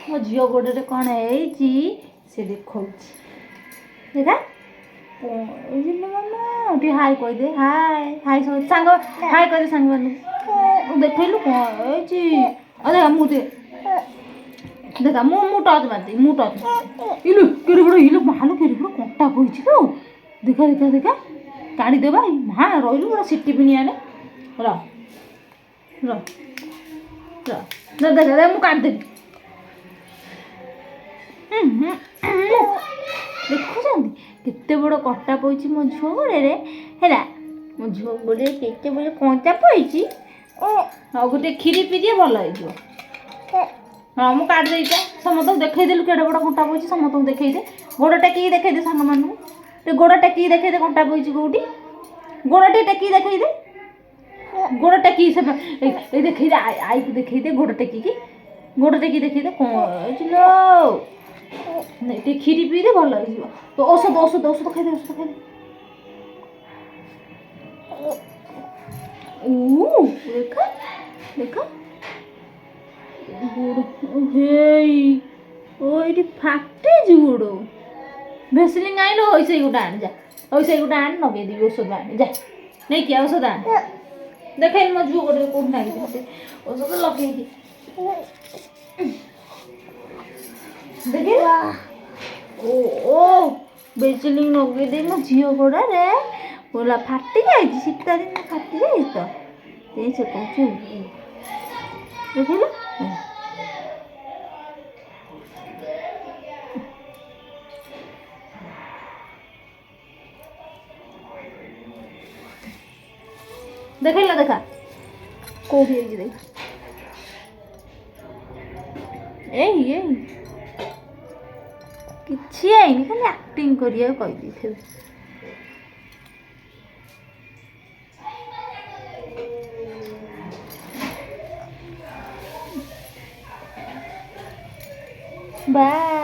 ମୋ ଝିଅ ଗୋଡ଼ରେ କ'ଣ ହେଇଛି ସେ ଦେଖାଉଛି। ଦେଖା ମାମା ଟିକେ ହାଇ କହିଦେ। ହାଇ ହାଇ ସାଙ୍ଗ ହାଇ କହିଦେ ସାଙ୍ଗମାନଙ୍କୁ। ଦେଖେଇଲୁ କ'ଣ ହେଇଛି। ଦେଖା ମୁଁ ଦେଖା ମୁଁ ଟଚ୍ ମାରିଦେବି। ମୁଁ ଟଚ୍ ଇଲୁ କେଡ଼େ ବଡ଼ ଇଲୁ ମାଲୁ କେଡ଼େ ବଡ଼ କଣ୍ଟା ପଇଛି ଲୋ। ଦେଖା ଦେଖା ଦେଖା କାଢ଼ିଦେବା। ମା ରହିଲୁ ପୁରା ସିଟି ପିନି ଆଣେ। ର ର ର ଦେଖା ମୁଁ କାଢ଼ିଦେବି। ଦେଖୁଛନ୍ତି କେତେ ବଡ଼ କଣ୍ଟା ପଇଛି ମୋ ଝିଅ ଗୋଡ଼ରେ ହେଲା। ମୋ ଝିଅ ଗୋଡ଼ରେ କେତେ ବଡ଼ କଣ୍ଟା ପଇଛି। ଆଉ ଗୋଟେ କ୍ଷୀରି ପିଇଦିଏ ଭଲ ହେଇଯିବ। ହଁ ମୁଁ କାଢ଼ି ଦେଇଛେ ସମସ୍ତଙ୍କୁ ଦେଖେଇଦେଲୁ କେଡ଼େ ବଡ଼ କଣ୍ଟା ପଇଛି। ସମସ୍ତଙ୍କୁ ଦେଖେଇଦେ। ଗୋଡ଼ ଟେକିକି ଦେଖେଇଦେ ସାଙ୍ଗମାନଙ୍କୁ। ଟିକେ ଗୋଡ଼ ଟେକିକି ଦେଖେଇଦେ କଣ୍ଟା ପଇଛି କୋଉଠି। ଗୋଡ଼ ଟିକେ ଟେକିକି ଦେଖେଇଦେ। ଗୋଡ଼ ଟେକିକି ସେ ଏଇ ଦେଖେଇଦେ। ଆଈକୁ ଦେଖେଇଦେ ଗୋଡ଼ ଟେକିକି। ଗୋଡ଼ ଟେକିକି ଦେଖେଇଦେ କ'ଣ ହେଇଛି ଲୋ। ଟିକେ କ୍ଷୀରି ପିଇଦେ ଭଲ ହେଇଯିବ। ତ ଔଷଧ ଔଷଧ ଔଷଧ ଖାଇଦେ। ଔଷଧ ଖାଇଦେ। ଦେଖା ଦେଖା ଗୋଡ଼ ହେଇ ଏଇଠି ଫାଟିଛି ଗୋଡ଼। ଭେସଲିନ୍ ଆଣିଲୁ। ସେଇ ଗୋଟେ ଆଣି ଯା। ସେଇ ଗୋଟେ ଆଣି ଲଗେଇଦେବି। ଔଷଧ ଆଣି ଯା ନେଇକି ଔଷଧ ଆଣି। ଦେଖେଇନି ମୋ ଝିଅ ଗୋଡ଼ରେ କୋଉଠି ଲାଗିଛି ଔଷଧ ଲଗେଇକି ଦେଖେଇ। ଓ ଭେସଲିନ୍ ଲଗେଇଦେଇ ମୋ ଝିଅ ଗୋଡ଼ରେ ପୁରା ଫାଟି ଯାଇଛି। ଶୀତ ଦିନ ଫାଟି ଯାଇଛି ତ ସେ କହୁଛି ଦେଖିଲୁ। ଦେଖେଇଲା ଦେଖା କୋଉଠି ହେଇଛି ଦେଖା। ଏଇ କିଛି ହେଇନି ଖାଲି ଆକ୍ଟିଂ କରିବାକୁ କହିଦେଇଥିବେ। ବାଏ।